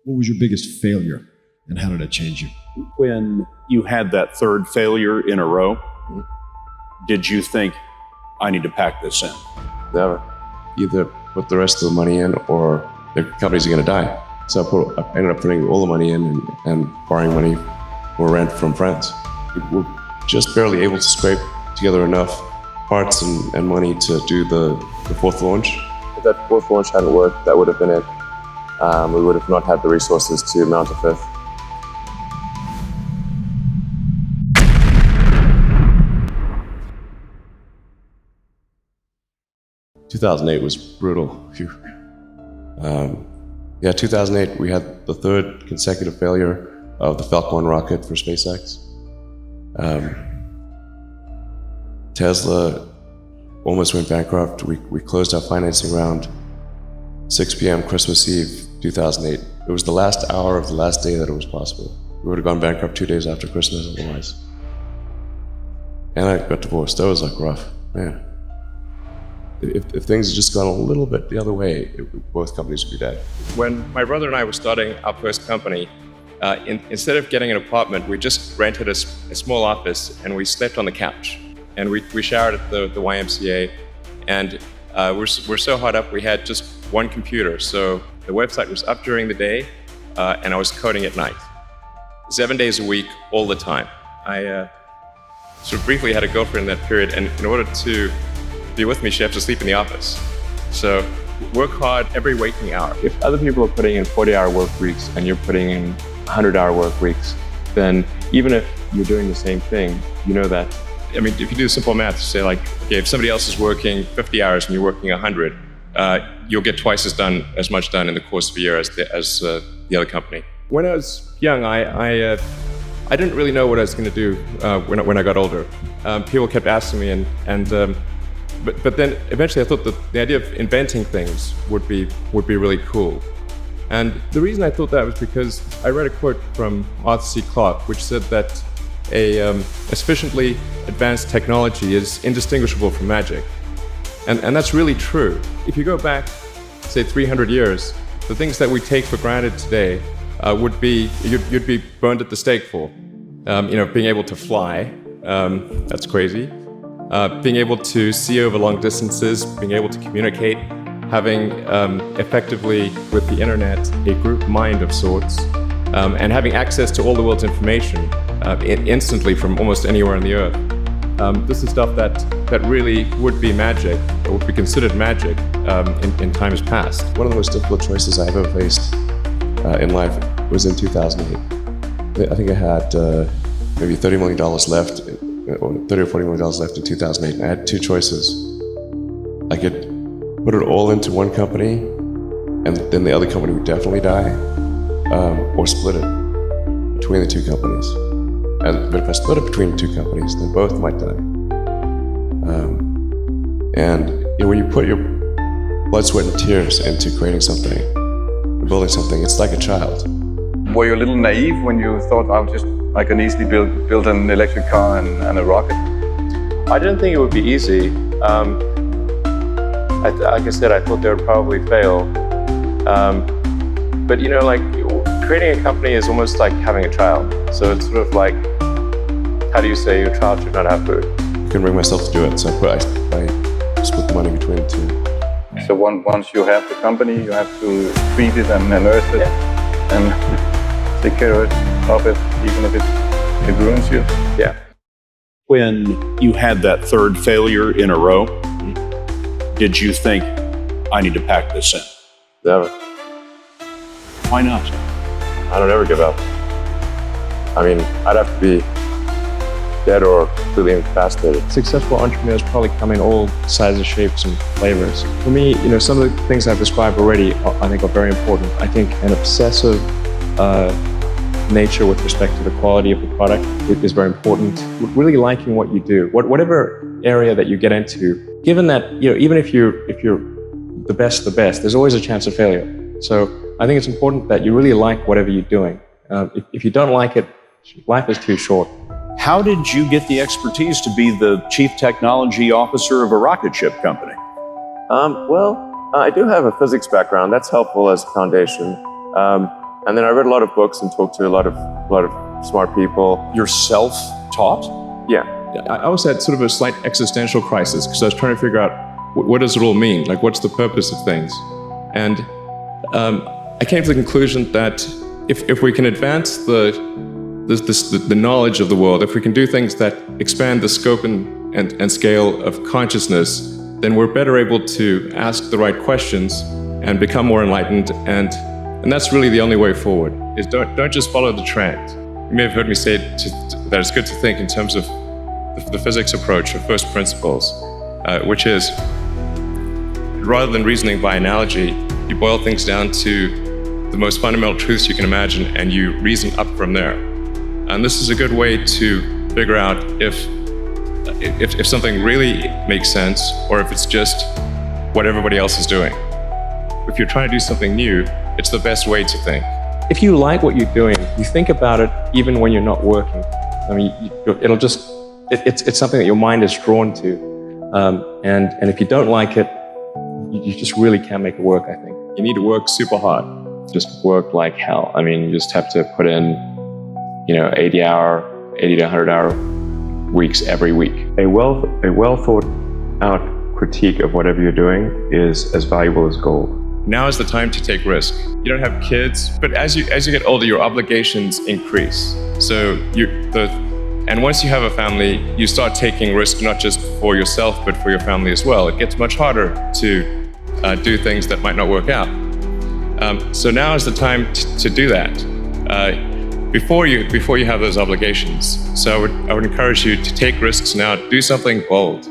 What was your biggest failure and how did it change you? When you had that third failure in a row, did you think, I need to pack this in? Never. Either put the rest of the money in or the companies are going to die. So I ended up putting all the money in and borrowing money for rent from friends. We're just barely able to scrape together enough parts and money to do the fourth launch. If that fourth launch hadn't worked, that would have been it. We would have not had the resources to mount a fifth. ...2008 was brutal. 2008, we had the third consecutive failure of the Falcon 1 rocket for SpaceX. Tesla almost went bankrupt. We closed our financing round 6 p.m. Christmas Eve, 2008. It was the last hour of the last day that it was possible. We would have gone bankrupt 2 days after Christmas otherwise. And I got divorced. That was like rough, man. If things had just gone a little bit the other way, both companies would be dead. When my brother and I were starting our first company, instead of getting an apartment, we just rented a small office and we slept on the couch. And we showered at the YMCA. And we're so hot up, we had just one computer. So the website was up during the day and I was coding at night. 7 days a week, all the time. I sort of briefly had a girlfriend in that period, and in order to be with me, she has to sleep in the office. So work hard every waking hour. If other people are putting in 40-hour work weeks and you're putting in 100-hour work weeks, then even if you're doing the same thing, you know that. I mean, if you do simple math, say like, okay, if somebody else is working 50 hours and you're working 100, you'll get twice as much done in the course of a year as the other company. When I was young, I didn't really know what I was going to do when I got older. People kept asking me, but then eventually I thought that the idea of inventing things would be really cool. And the reason I thought that was because I read a quote from Arthur C. Clarke, which said that a sufficiently advanced technology is indistinguishable from magic. And that's really true. If you go back, say 300 years, the things that we take for granted today would be, you'd be burned at the stake for. Being able to fly, that's crazy. Being able to see over long distances, being able to communicate, having effectively with the internet a group mind of sorts, and having access to all the world's information instantly from almost anywhere on the earth. This is stuff that really would be magic, or would be considered magic in times past. One of the most difficult choices I've ever faced in life was in 2008. I think I had maybe $30 million left, or $30 or $40 million left in 2008. And I had two choices. I could put it all into one company, and then the other company would definitely die, or split it between the two companies. But if I split it between the two companies, then both might die. When you put your blood, sweat, and tears into creating something, building something, it's like a child. Were you a little naive when you thought I can easily build an electric car and a rocket? I didn't think it would be easy. Like I said, I thought they would probably fail. But creating a company is almost like having a child. So it's sort of like, how do you say your child should not have food? I couldn't bring myself to do it, so I split the money between the two. So once you have the company, you have to feed it and nurse it, and take care of it, even if it ruins you. Yeah. When you had that third failure in a row, did you think, I need to pack this in? Never. Why not? I don't ever give up. I mean, I'd have to be dead or completely incapacitated. Successful entrepreneurs probably come in all sizes, shapes, and flavors. For me, some of the things I've described already, I think are very important. I think an obsessive nature with respect to the quality of the product is very important. Really liking what you do, whatever area that you get into, given that, even if you're the best, there's always a chance of failure. So I think it's important that you really like whatever you're doing. If you don't like it, life is too short. How did you get the expertise to be the chief technology officer of a rocket ship company? I do have a physics background. That's helpful as a foundation. And then I read a lot of books and talked to a lot of smart people. You're self-taught? Yeah. I also had sort of a slight existential crisis because I was trying to figure out what does it all mean? Like, what's the purpose of things? And I came to the conclusion that if we can advance the knowledge of the world, if we can do things that expand the scope and scale of consciousness, then we're better able to ask the right questions and become more enlightened. And that's really the only way forward, is don't just follow the trend. You may have heard me say that it's good to think in terms of the physics approach of first principles, which is, rather than reasoning by analogy, you boil things down to the most fundamental truths you can imagine and you reason up from there. And this is a good way to figure out if something really makes sense or if it's just what everybody else is doing. If you're trying to do something new, it's the best way to think. If you like what you're doing, you think about it even when you're not working. I mean, it's something that your mind is drawn to. And if you don't like it, you just really can't make it work, I think. You need to work super hard. Just work like hell. I mean, you just have to put in, 80 to 100 hour weeks every week. A well thought out critique of whatever you're doing is as valuable as gold. Now is the time to take risk. You don't have kids, but as you get older, your obligations increase. And once you have a family, you start taking risk not just for yourself, but for your family as well. It gets much harder to do things that might not work out. So now is the time to do that before you have those obligations. So I would encourage you to take risks now. Do something bold.